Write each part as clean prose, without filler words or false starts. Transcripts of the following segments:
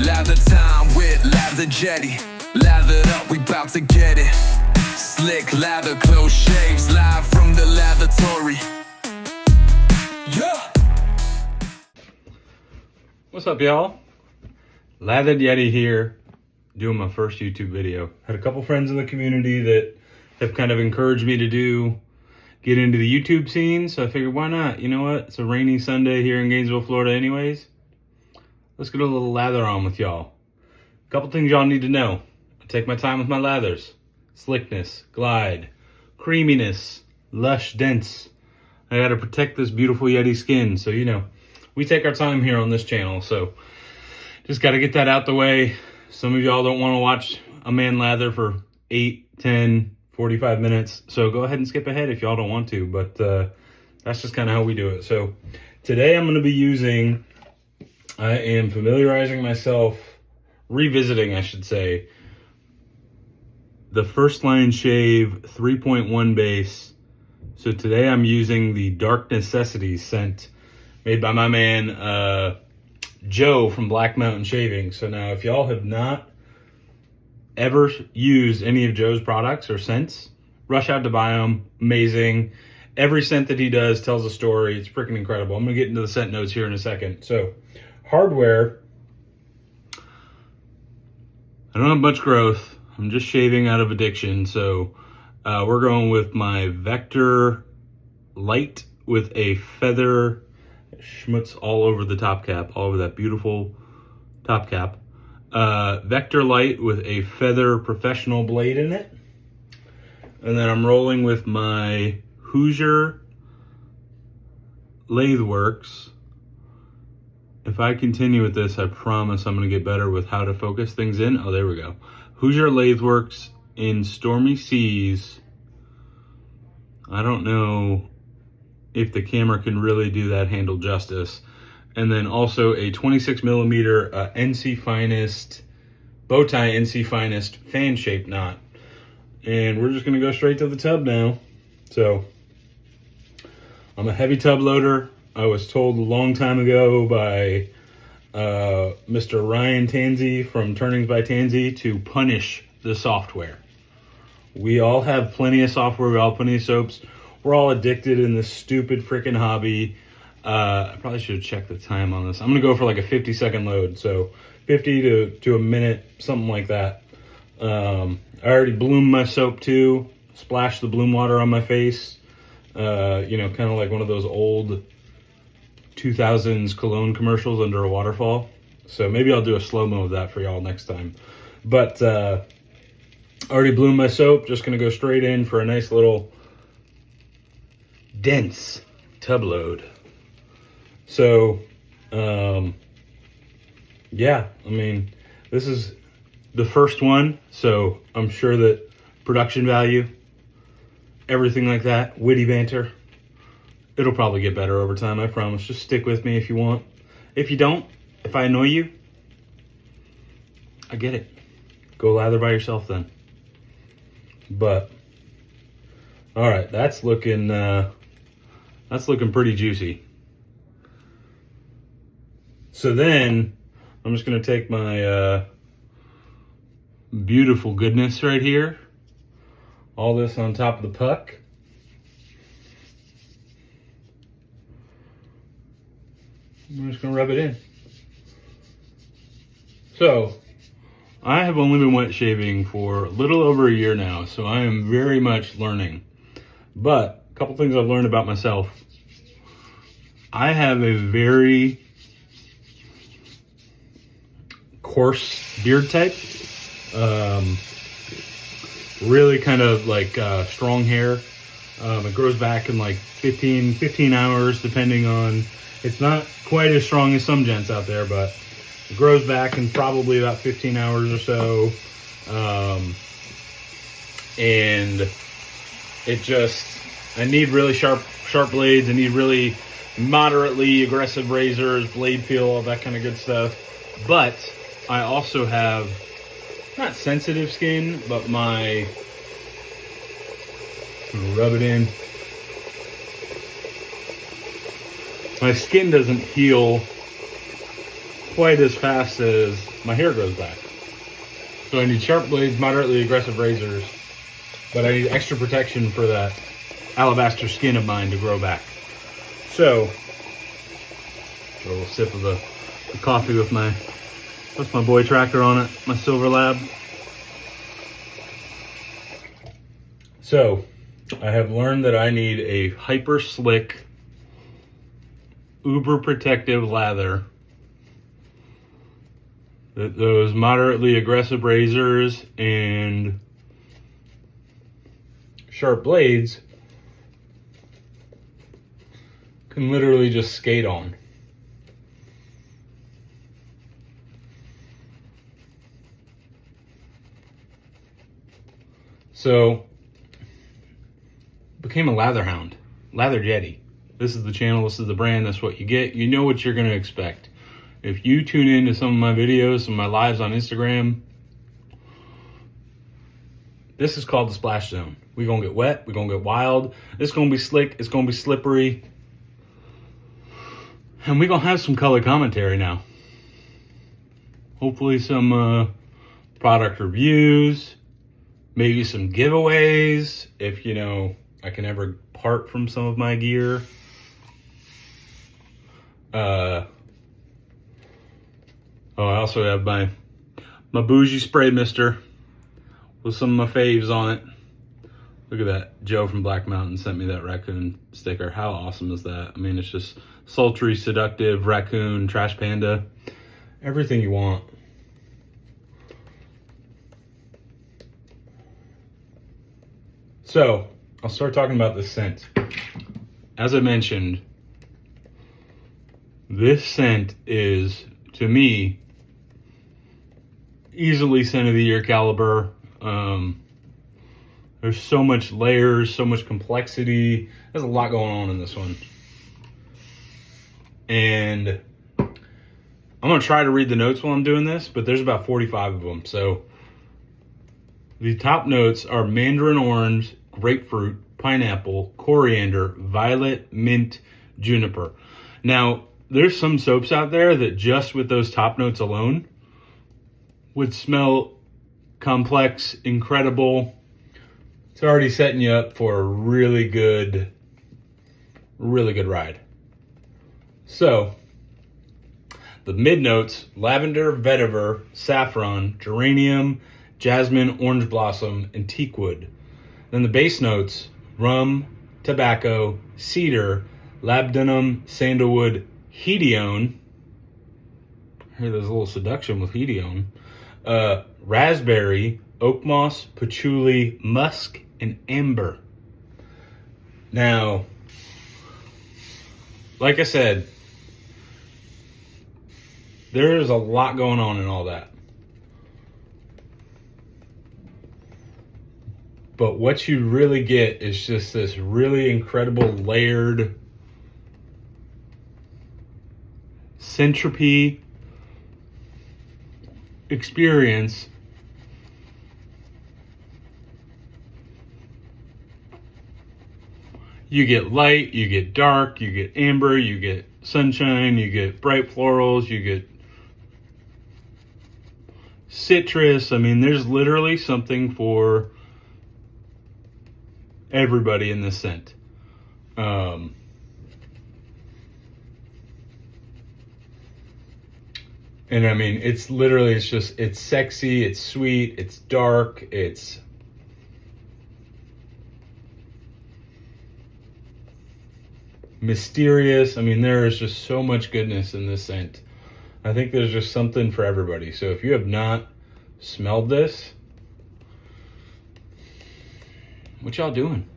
Lather time with Lathered Yeti. Lathered up, we bout to get it. Slick lather, close shaves, live from the lavatory. Yeah. What's up, y'all? Lathered Yeti here, doing my first YouTube video. Had a couple friends in the community that have kind of encouraged me to get into the YouTube scene, so I figured, why not? You know what? It's a rainy Sunday here in Gainesville, Florida anyways. Let's get a little lather on with y'all. A couple things y'all need to know. I take my time with my lathers. Slickness, glide, creaminess, lush, dense. I gotta protect this beautiful Yeti skin, so you know, we take our time here on this channel, so just gotta get that out the way. Some of y'all don't wanna watch a man lather for 8, 10, 45 minutes, so go ahead and skip ahead if y'all don't want to, but that's just kind of how we do it. So today I'm gonna be using, I am familiarizing myself, revisiting I should say, the First Line Shave 3.1 base. So today I'm using the Dark Necessities scent made by my man Joe from Black Mountain Shaving. So now if y'all have not ever used any of Joe's products or scents, rush out to buy them. Amazing. Every scent that he does tells a story. It's freaking incredible. I'm gonna get into the scent notes here in a second. So hardware, I don't have much growth. I'm just shaving out of addiction. So we're going with my Vector Light with a feather schmutz all over the top cap, all over that beautiful top cap. Vector Light with a feather professional blade in it. And then I'm rolling with my Hoosier Lathe Works. If I continue with this, I promise I'm going to get better with how to focus things in. Oh, there we go. Hoosier Lathe Works in Stormy Seas. I don't know if the camera can really do that handle justice. And then also a 26 millimeter NC Finest, Boti NC Finest fan shaped knot. And we're just gonna go straight to the tub now. So I'm a heavy tub loader. I was told a long time ago by Mr. Ryan Tansey from Turnings by Tansey to punish the software. We all have plenty of software, we all have plenty of soaps. We're all addicted in this stupid freaking hobby. I probably should have checked the time on this. I'm gonna go for like a 50-second load, so 50 to a minute, something like that. I already bloomed my soap too, splashed the bloom water on my face. You know, kind of like one of those old 2000s cologne commercials under a waterfall. So maybe I'll do a slow-mo of that for y'all next time. But already bloomed my soap, just gonna go straight in for a nice little dense tub load. So yeah, I mean, this is the first one, so I'm sure that production value, everything like that, witty banter, it'll probably get better over time, I promise. Just stick with me if you want. If you don't, if I annoy you, I get it. Go lather by yourself then. But all right, that's looking pretty juicy. So then I'm just gonna take my beautiful goodness right here, all this on top of the puck. I'm just gonna rub it in. So I have only been wet shaving for a little over a year now, so I am very much learning. But a couple things I've learned about myself. I have a very coarse beard type. Really kind of like strong hair. It grows back in like 15 hours, depending on, it's not quite as strong as some gents out there, but it grows back in probably about 15 hours or so. And it just, I need really sharp blades. I need really moderately aggressive razors, blade feel, all that kind of good stuff. But I also have not sensitive skin, but my, rub it in. My skin doesn't heal quite as fast as my hair grows back. So I need sharp blades, moderately aggressive razors, but I need extra protection for that alabaster skin of mine to grow back. So, a little sip of the coffee with my boy Tracker on it, my Silver Lab. So, I have learned that I need a hyper slick, uber protective lather. That those moderately aggressive razors and sharp blades can literally just skate on. So, became a lather hound, Lathered Yeti. This is the channel, this is the brand, that's what you get. You know what you're gonna expect. If you tune into some of my videos, some of my lives on Instagram, this is called the splash zone. We're gonna get wet, we're gonna get wild. It's gonna be slick, it's gonna be slippery. And we're gonna have some color commentary now. Hopefully some product reviews, maybe some giveaways, if you know, I can ever part from some of my gear. I also have my bougie spray mister with some of my faves on it. Look at that. Joe from Black Mountain sent me that raccoon sticker. How awesome is that? I mean, it's just sultry, seductive, raccoon, trash panda. Everything you want. So, I'll start talking about this scent. As I mentioned, this scent is, to me, easily scent of the year caliber. There's so much layers, so much complexity. There's a lot going on in this one. And I'm gonna try to read the notes while I'm doing this, but there's about 45 of them. So the top notes are mandarin orange, grapefruit, pineapple, coriander, violet, mint, juniper. Now, there's some soaps out there that just with those top notes alone would smell complex, incredible. It's already setting you up for a really good ride. So, the mid notes, lavender, vetiver, saffron, geranium, jasmine, orange blossom, and teakwood. Then the base notes, rum, tobacco, cedar, labdanum, sandalwood, hedione. I hear there's a little seduction with hedione. Raspberry, oak moss, patchouli, musk, and amber. Now, like I said, there's a lot going on in all that. But what you really get is just this really incredible layered centipede experience. You get light, you get dark, you get amber, you get sunshine, you get bright florals, you get citrus. I mean, there's literally something for everybody in this scent. And I mean, it's literally, it's sexy, it's sweet, it's dark, it's mysterious. I mean, there is just so much goodness in this scent. I think there's just something for everybody. So if you have not smelled this, what y'all doing?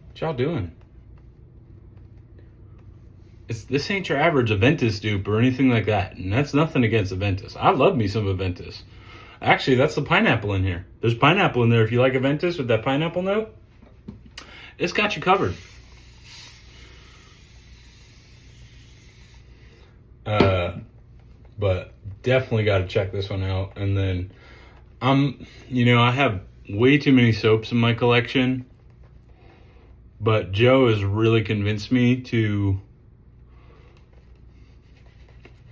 What y'all doing? This ain't your average Aventus dupe or anything like that. And that's nothing against Aventus. I love me some Aventus. Actually, that's the pineapple in here. There's pineapple in there. If you like Aventus with that pineapple note, it's got you covered. But definitely got to check this one out. And then I have way too many soaps in my collection, but Joe has really convinced me to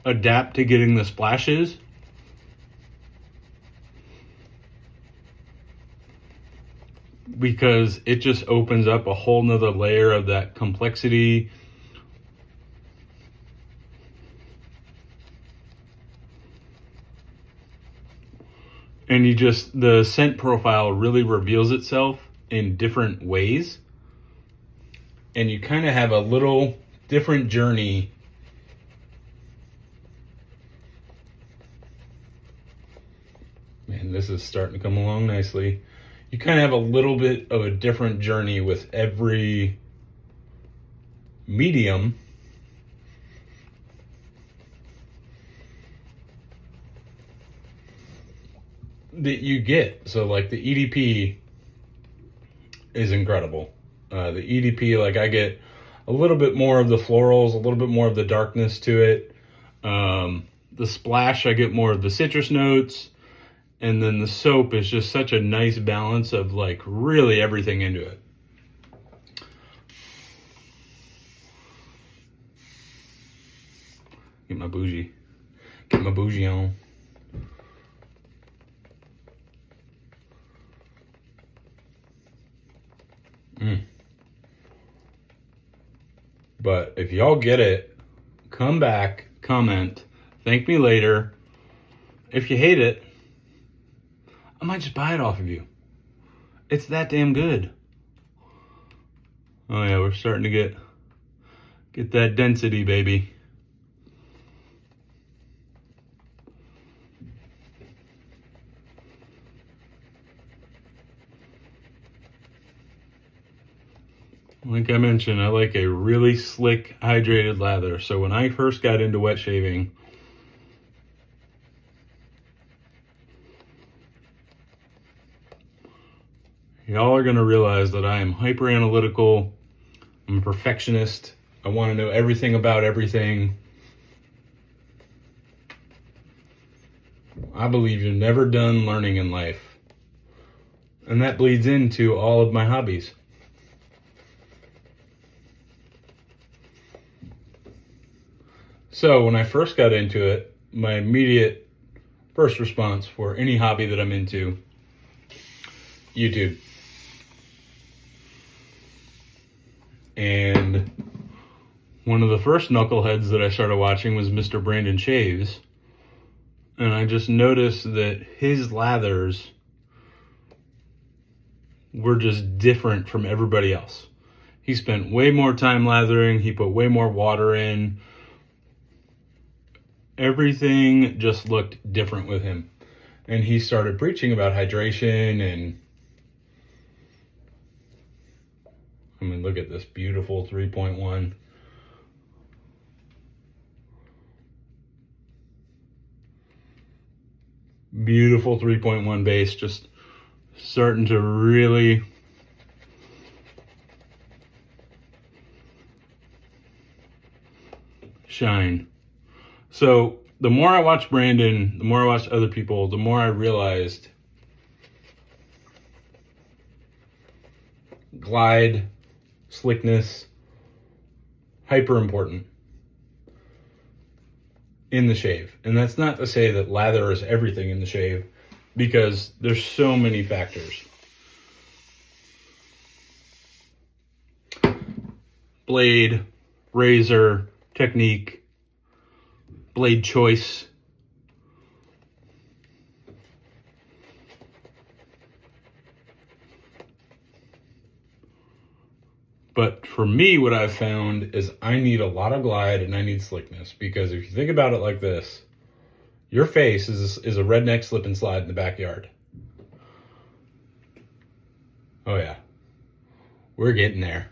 adapt to getting the splashes because it just opens up a whole nother layer of that complexity. And the scent profile really reveals itself in different ways. And you kind of have a little different journey. Man, this is starting to come along nicely. You kind of have a little bit of a different journey with every medium. That you get. So like the EDP is incredible. The EDP, like I get a little bit more of the florals, a little bit more of the darkness to it. The splash, I get more of the citrus notes. And then the soap is just such a nice balance of like really everything into it. Get my bougie on. But if y'all get it, come back, comment, thank me later. If you hate it, I might just buy it off of you. It's that damn good. Oh yeah, we're starting to get that density, baby. Like I mentioned, I like a really slick, hydrated lather. So when I first got into wet shaving, y'all are going to realize that I am hyper analytical. I'm a perfectionist. I want to know everything about everything. I believe you're never done learning in life. And that bleeds into all of my hobbies. So when I first got into it, my immediate first response for any hobby that I'm into, YouTube. And one of the first knuckleheads that I started watching was Mr. Brandon Shaves. And I just noticed that his lathers were just different from everybody else. He spent way more time lathering. He put way more water in. Everything just looked different with him. And he started preaching about hydration and I mean, look at this beautiful 3.1. Beautiful 3.1 base, just starting to really shine. So the more I watched Brandon, the more I watched other people, the more I realized glide, slickness, hyper important in the shave. And that's not to say that lather is everything in the shave, because there's so many factors. Blade, razor, technique, blade choice. But for me, what I've found is I need a lot of glide and I need slickness, because if you think about it like this, your face is a redneck slip and slide in the backyard. Oh yeah, we're getting there.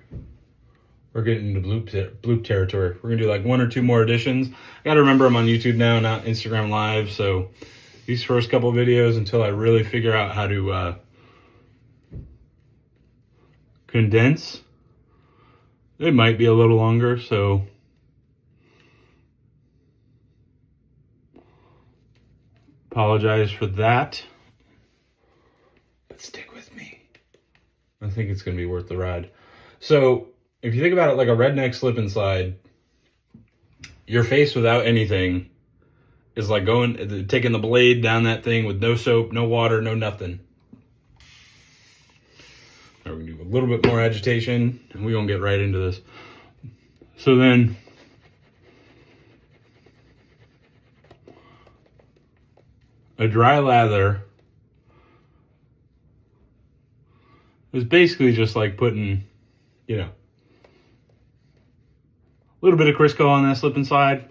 We're getting into bloop territory. We're gonna do like 1 or 2 more editions. I gotta remember I'm on YouTube now, not Instagram Live. So these first couple of videos, until I really figure out how to condense, it might be a little longer. So apologize for that, but stick with me. I think it's gonna be worth the ride. So if you think about it like a redneck slip and slide, your face without anything is like taking the blade down that thing with no soap, no water, no nothing. a little bit more agitation, and we're gonna get right into this. So then, a dry lather is basically just like putting, you know, a little bit of Crisco on that slip and slide.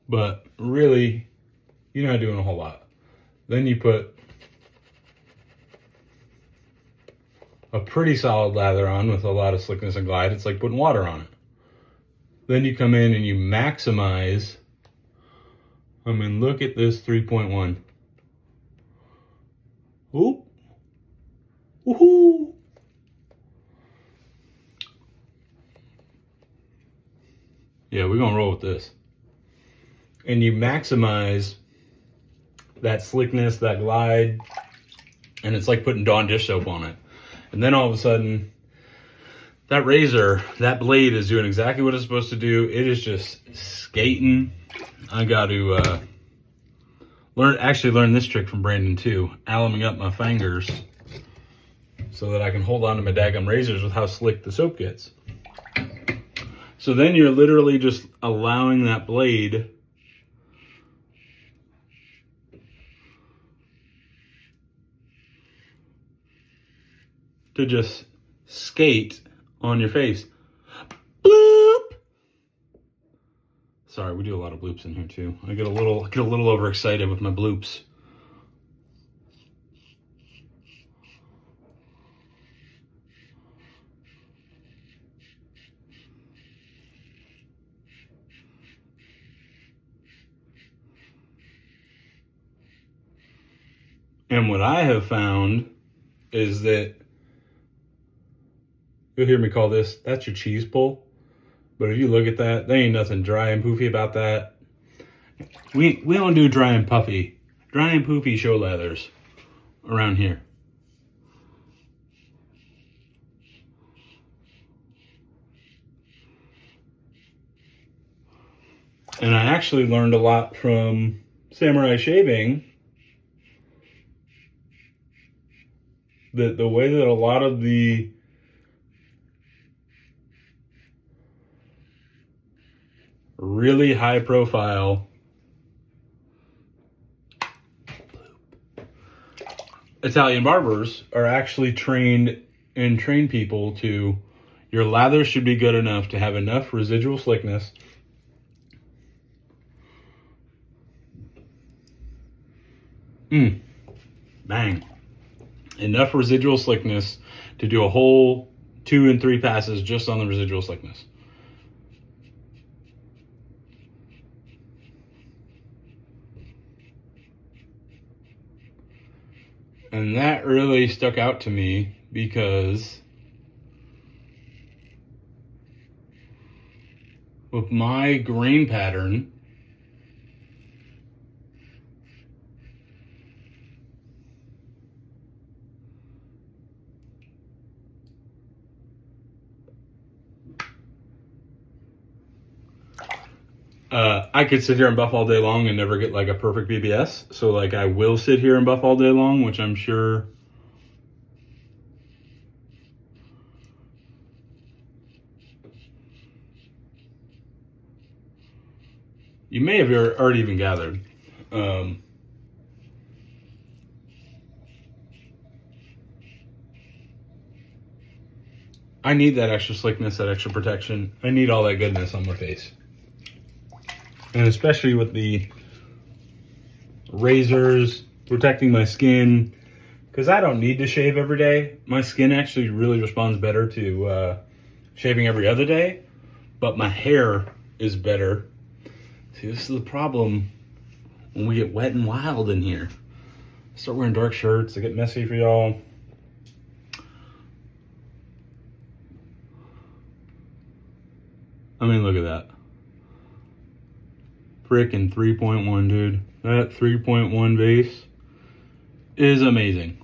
But really, you're not doing a whole lot. Then you put a pretty solid lather on with a lot of slickness and glide. It's like putting water on it. Then you come in and you maximize. I mean, look at this 3.1. Oop. Woohoo. Yeah, we're gonna roll with this. And you maximize that slickness, that glide, and it's like putting Dawn dish soap on it. And then all of a sudden, that razor, that blade is doing exactly what it's supposed to do. It is just skating. I got to learn this trick from Brandon too, aluming up my fingers so that I can hold on to my daggum razors with how slick the soap gets. So then you're literally just allowing that blade to just skate on your face. Bloop! Sorry, we do a lot of bloops in here too. I get a little overexcited with my bloops. And what I have found is that you'll hear me call this, that's your cheese pull. But if you look at that, there ain't nothing dry and poofy about that. We don't do dry and poofy show lathers around here. And I actually learned a lot from Samurai Shaving, that the way that a lot of the really high profile Italian barbers are actually trained and train people to, your lather should be good enough to have enough residual slickness bang. Enough residual slickness to do a whole 2 and 3 passes just on the residual slickness. And that really stuck out to me because with my grain pattern, I could sit here and buff all day long and never get like a perfect BBS. So like I will sit here and buff all day long, which I'm sure you may have already even gathered. I need that extra slickness, that extra protection. I need all that goodness on my face. And especially with the razors protecting my skin, because I don't need to shave every day. My skin actually really responds better to shaving every other day, but my hair is better. See, this is the problem when we get wet and wild in here. I start wearing dark shirts, I get messy for y'all. I mean, look at that. Frickin' 3.1, dude. That 3.1 base is amazing.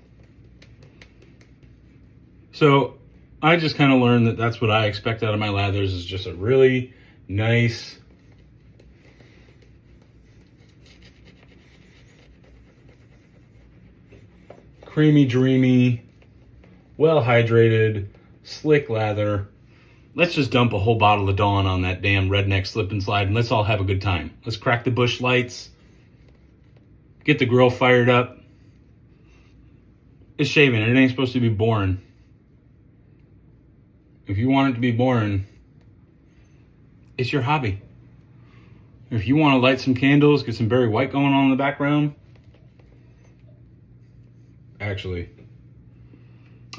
So I just kind of learned that that's what I expect out of my lathers, is just a really nice creamy, dreamy, well hydrated, slick lather. Let's just dump a whole bottle of Dawn on that damn redneck slip and slide, and let's all have a good time. Let's crack the bush lights, get the grill fired up. It's shaving. It ain't supposed to be boring. If you want it to be boring, it's your hobby. If you want to light some candles, get some Barry White going on in the background. Actually,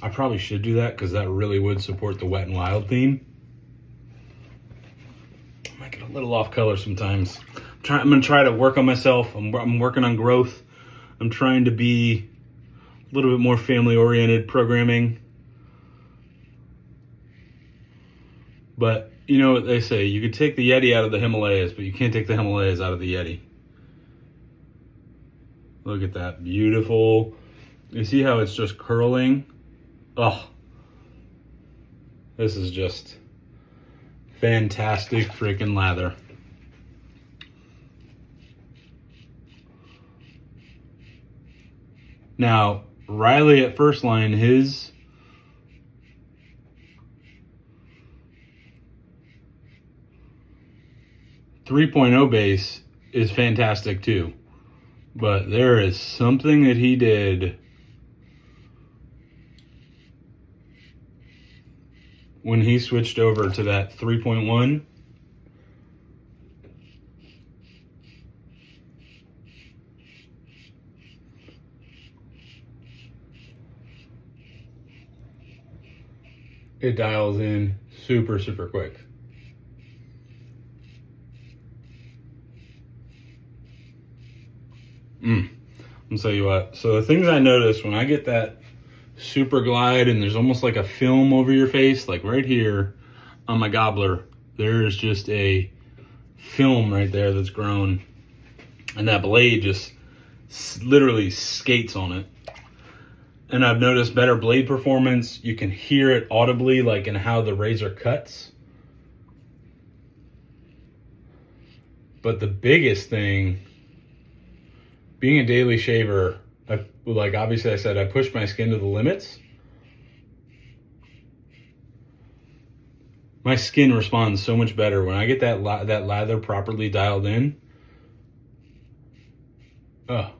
I probably should do that because that really would support the Wet and Wild theme. I might get a little off color sometimes. I'm going to try to work on myself. I'm working on growth. I'm trying to be a little bit more family-oriented programming. But you know what they say, you could take the Yeti out of the Himalayas, but you can't take the Himalayas out of the Yeti. Look at that, beautiful. You see how it's just curling? Oh, this is just fantastic freaking lather. Now, Riley at First Line, his .3.0 base is fantastic too. But there is something that he did when he switched over to that 3.1. It dials in super, super quick. I'm gonna tell you what. So the things I notice when I get that super glide and there's almost like a film over your face, like right here on my gobbler, there is just a film right there that's grown, and that blade just literally skates on it. And I've noticed better blade performance. You can hear it audibly, like in how the razor cuts. But the biggest thing, being a daily shaver, obviously I said I push my skin to the limits. My skin responds so much better when I get that lather properly dialed in. Oh.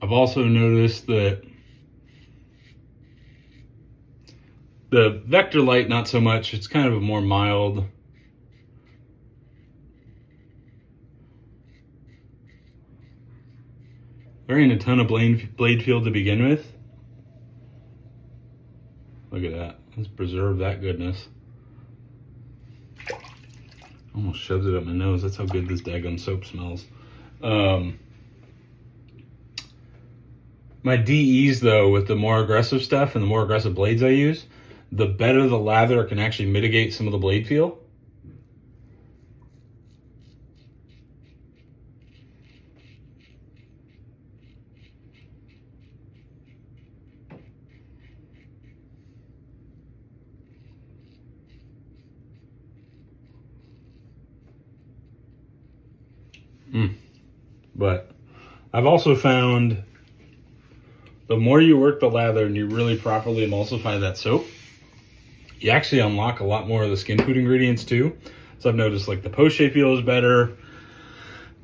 I've also noticed that the Vector light, not so much. It's kind of a more mild. There ain't a ton of blade field to begin with. Look at that. Let's preserve that goodness. Almost shoves it up my nose. That's how good this daggone soap smells. My DEs, though, with the more aggressive stuff and the more aggressive blades I use, the better the lather can actually mitigate some of the blade feel. But I've also found the more you work the lather and you really properly emulsify that soap, you actually unlock a lot more of the skin food ingredients too. So I've noticed like the post-shave feels better.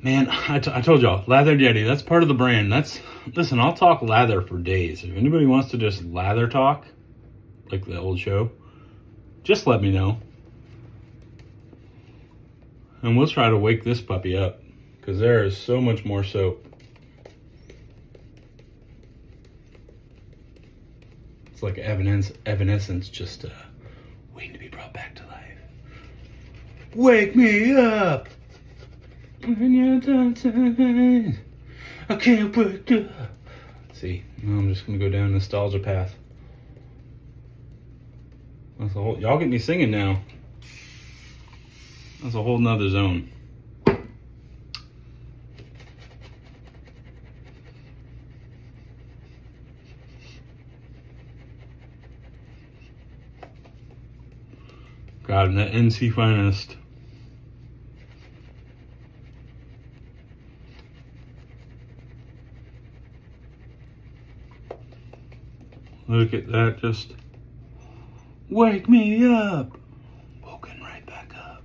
Man, I told y'all, Lathered Yeti, that's part of the brand. Listen, I'll talk lather for days. If anybody wants to just lather talk, like the old show, just let me know. And we'll try to wake this puppy up, because there is so much more soap. It's like evanescence just waiting to be brought back to life. Wake me up when you're done. I can't wake up. See, now I'm just gonna go down nostalgia path. That's a whole, y'all get me singing now. That's a whole nother zone. God, and that NC Finest. Look at that, just wake me up. Woken right back up.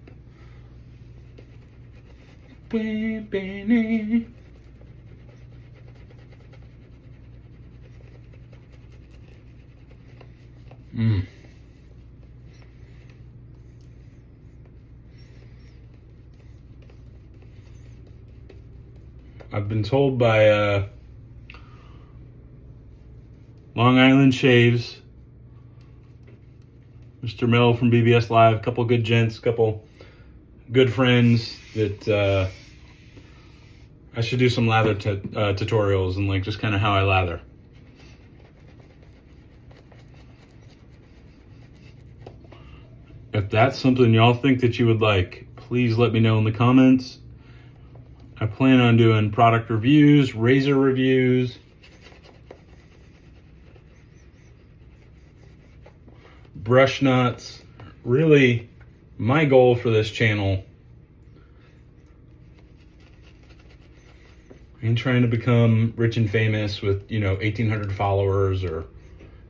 I've been told by Long Island Shaves, Mr. Mel from BBS Live, a couple good gents, a couple good friends, that I should do some lather tutorials and like just kind of how I lather. If that's something y'all think that you would like, please let me know in the comments. I plan on doing product reviews, razor reviews, brush nuts. Really, my goal for this channel, I ain't trying to become rich and famous with, 1,800 followers or,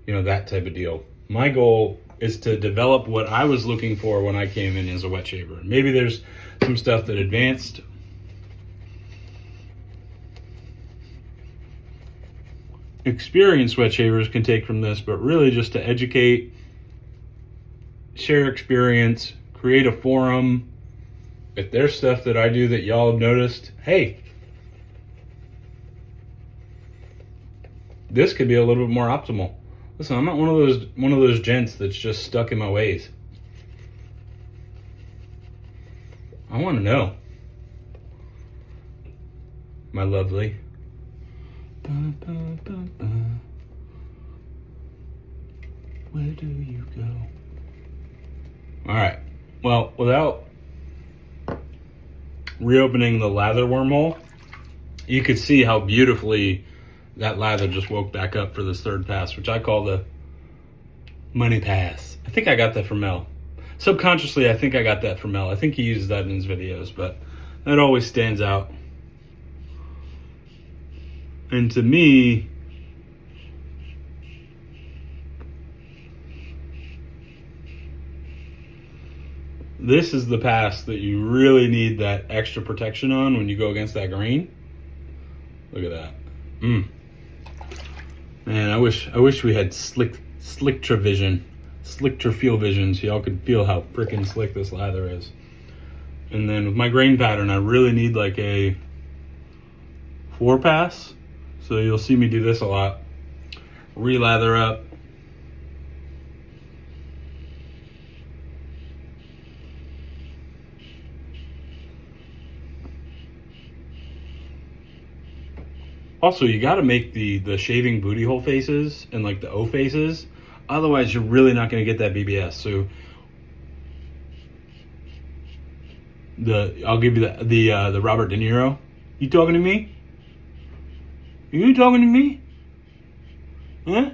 that type of deal. My goal is to develop what I was looking for when I came in as a wet shaver. Maybe there's some stuff that advanced experienced wet shavers can take from this, but really just to educate, share experience, create a forum. If there's stuff that I do that y'all have noticed, hey, this could be a little bit more optimal. Listen, I'm not one of those gents that's just stuck in my ways. I want to know, my lovely. Where do you go? All right. Well, without reopening the lather wormhole, you could see how beautifully that lather just woke back up for this third pass, which I call the money pass. I think I got that from Mel. Subconsciously, I think I got that from Mel. I think he uses that in his videos, but that always stands out. And to me, this is the pass that you really need that extra protection on when you go against that grain. Look at that. Man, I wish we had slicktra vision, slicktra feel vision, so y'all could feel how freaking slick this lather is. And then with my grain pattern, I really need like a 4-pass. So you'll see me do this a lot. Relather up. Also, you got to make the shaving booty hole faces and like the O faces. Otherwise, you're really not going to get that BBS. So I'll give you the Robert De Niro. You talking to me? You talking to me? Huh?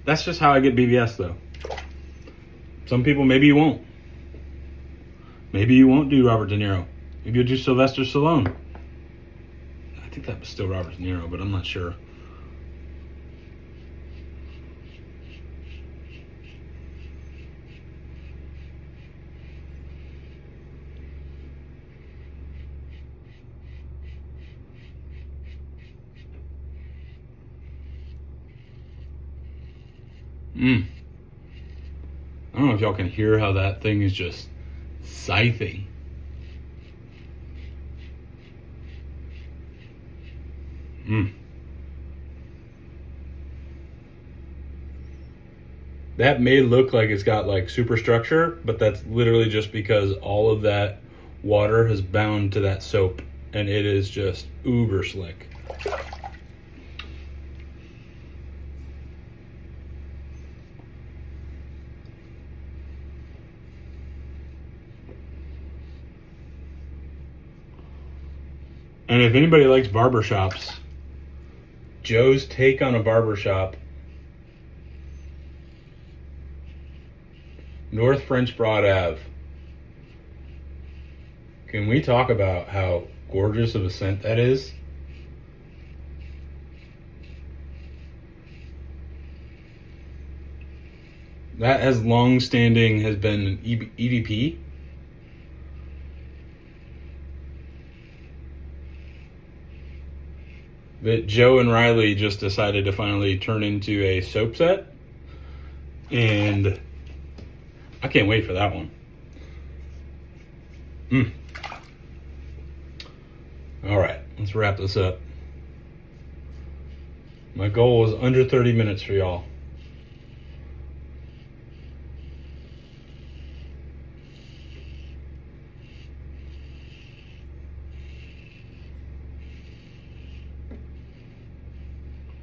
That's just how I get BBS though. Some people, maybe you won't. Maybe you won't do Robert De Niro. Maybe you'll do Sylvester Stallone. I think that was still Robert De Niro, but I'm not sure. I don't know if y'all can hear how that thing is just scything. That may look like it's got like super structure, but that's literally just because all of that water has bound to that soap and it is just uber slick. And if anybody likes barbershops, Joe's take on a barbershop North French Broad Ave. Can we talk about how gorgeous of a scent that is? That has long-standing has been an EDP. That Joe and Riley just decided to finally turn into a soap set. And I can't wait for that one. All right, let's wrap this up. My goal is under 30 minutes for y'all.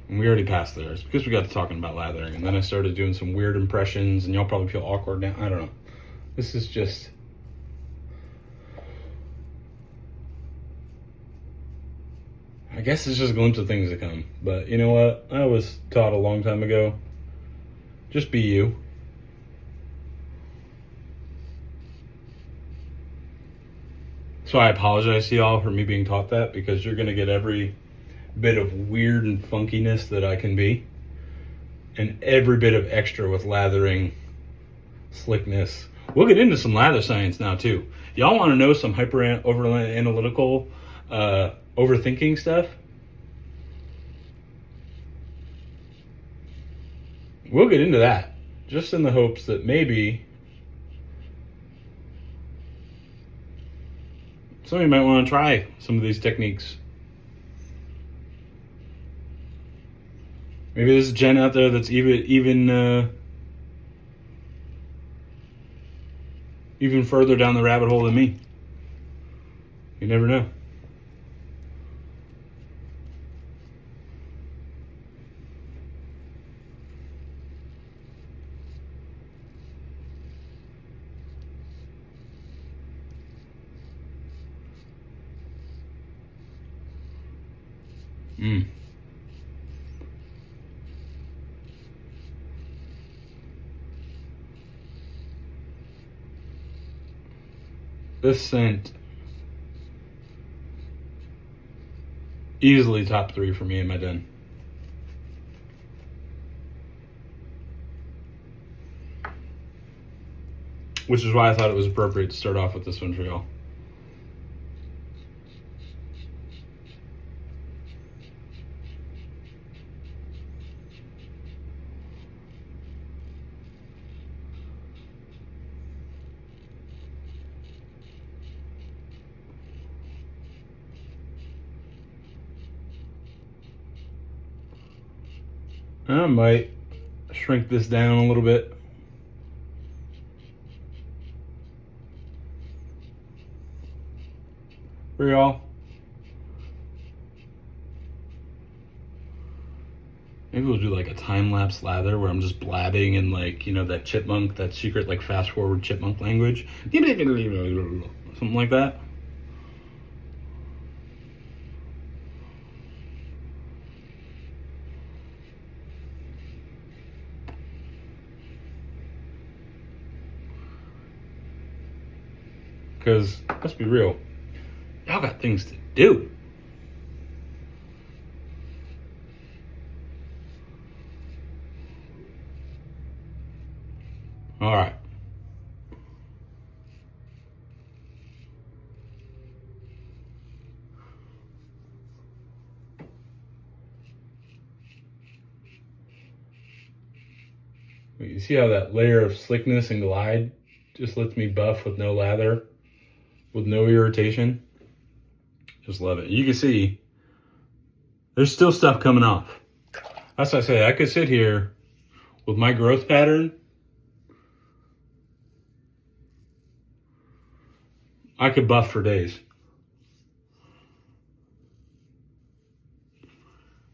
And we already passed there. It's because we got to talking about lathering, and then I started doing some weird impressions, and y'all probably feel awkward now. I don't know. This is just... I guess it's just a glimpse of things to come. But you know what? I was taught a long time ago. Just be you. So I apologize to y'all for me being taught that, because you're going to get every bit of weird and funkiness that I can be, and every bit of extra with lathering slickness. We'll get into some lather science now too. Y'all want to know some over analytical overthinking stuff? We'll get into that, just in the hopes that maybe somebody might want to try some of these techniques. Maybe there's a Jen out there that's even further down the rabbit hole than me. You never know. This scent, easily top 3 for me in my den. Which is why I thought it was appropriate to start off with this one for y'all. I might shrink this down a little bit. For y'all. Maybe we'll do like a time-lapse lather where I'm just blabbing in, like, you know, that chipmunk, that secret like fast-forward chipmunk language. Something like that. Because, let's be real, y'all got things to do. All right. You see how that layer of slickness and glide just lets me buff with no lather? With no irritation. Just love it. You can see there's still stuff coming off. That's what I say. I could sit here with my growth pattern. I could buff for days.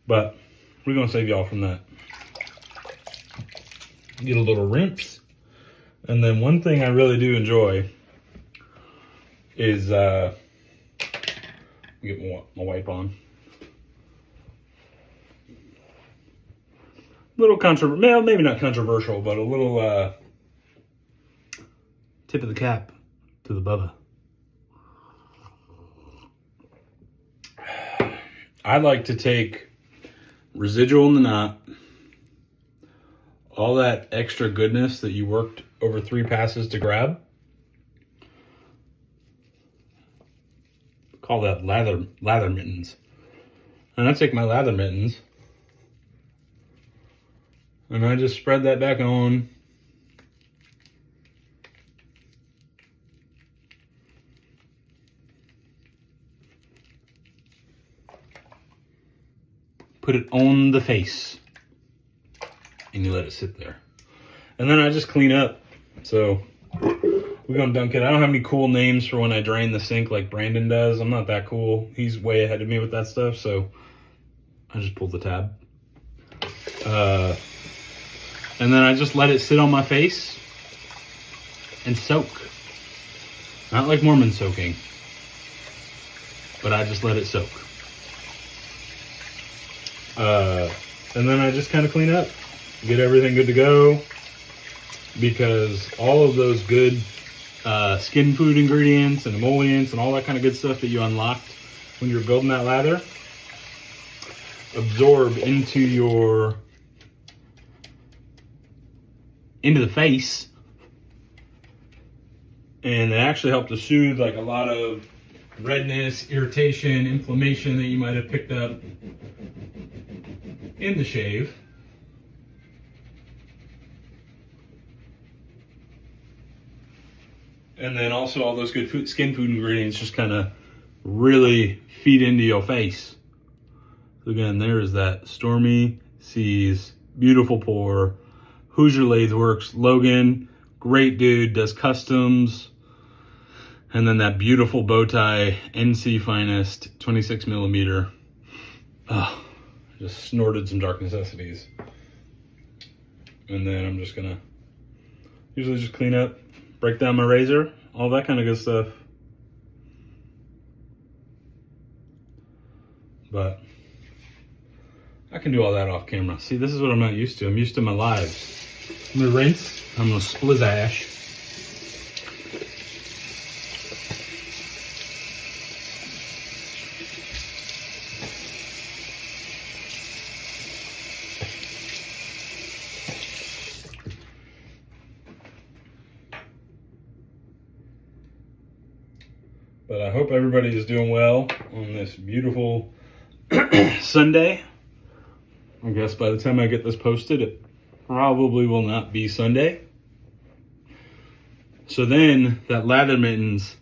But we're going to save y'all from that. Get a little rinse. And then one thing I really do enjoy is get my wipe on. Little controversial, well, maybe not controversial, but a little Tip of the cap to the Bubba. I like to take residual in the knot, all that extra goodness that you worked over 3 passes to grab. Call that lather mittens. And I take my lather mittens and I just spread that back on. Put it on the face and you let it sit there. And then I just clean up. So we're gonna dunk it. I don't have any cool names for when I drain the sink like Brandon does. I'm not that cool. He's way ahead of me with that stuff. So I just pulled the tab. And then I just let it sit on my face and soak. Not like Mormon soaking, but I just let it soak. And then I just kind of clean up, get everything good to go, because all of those good skin food ingredients and emollients and all that kind of good stuff that you unlocked when you're building that lather absorb into the face, and they actually help to soothe like a lot of redness, irritation, inflammation that you might have picked up in the shave. And then also all those good skin food ingredients just kind of really feed into your face. So again, there is that Stormy Seas, beautiful pour, Hoosier Lathe Works, Logan, great dude, does customs. And then that beautiful Boti, NC Finest, 26 millimeter. Oh, just snorted some Dark Necessities. And then I'm just gonna usually just clean up, break down my razor, all that kind of good stuff. But I can do all that off camera. See, this is what I'm not used to. I'm used to my lives. I'm gonna rinse, I'm gonna splizash. But I hope everybody is doing well on this beautiful Sunday. I guess by the time I get this posted, it probably will not be Sunday. So then, that lather mittens,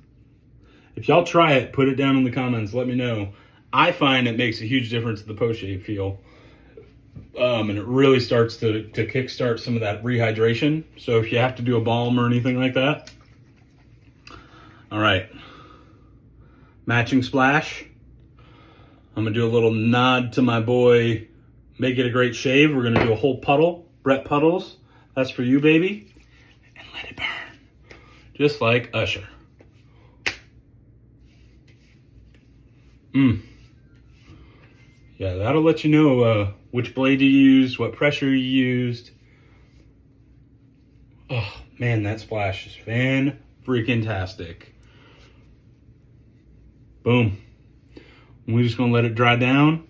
if y'all try it, put it down in the comments, let me know. I find it makes a huge difference in the post-shave feel. And it really starts to kickstart some of that rehydration. So if you have to do a balm or anything like that. All right. Matching splash. I'm gonna do a little nod to my boy, Make It a Great Shave. We're gonna do a whole puddle, Brett Puddles. That's for you, baby. And let it burn. Just like Usher. Yeah, that'll let you know which blade you used, what pressure you used. Oh, man, that splash is fan-freaking-tastic. Boom. And we're just gonna let it dry down.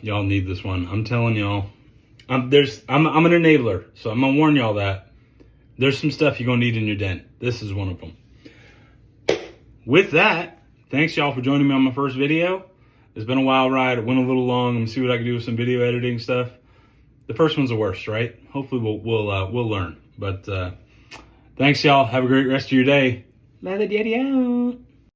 Y'all need this one. I'm telling y'all. I'm an enabler, so I'm gonna warn y'all that there's some stuff you're gonna need in your den. This is one of them. With that, thanks y'all for joining me on my first video. It's been a wild ride. It went a little long. I'm gonna see what I can do with some video editing stuff. The first one's the worst, right? Hopefully we'll learn. But thanks y'all. Have a great rest of your day. Lathered Yeti out.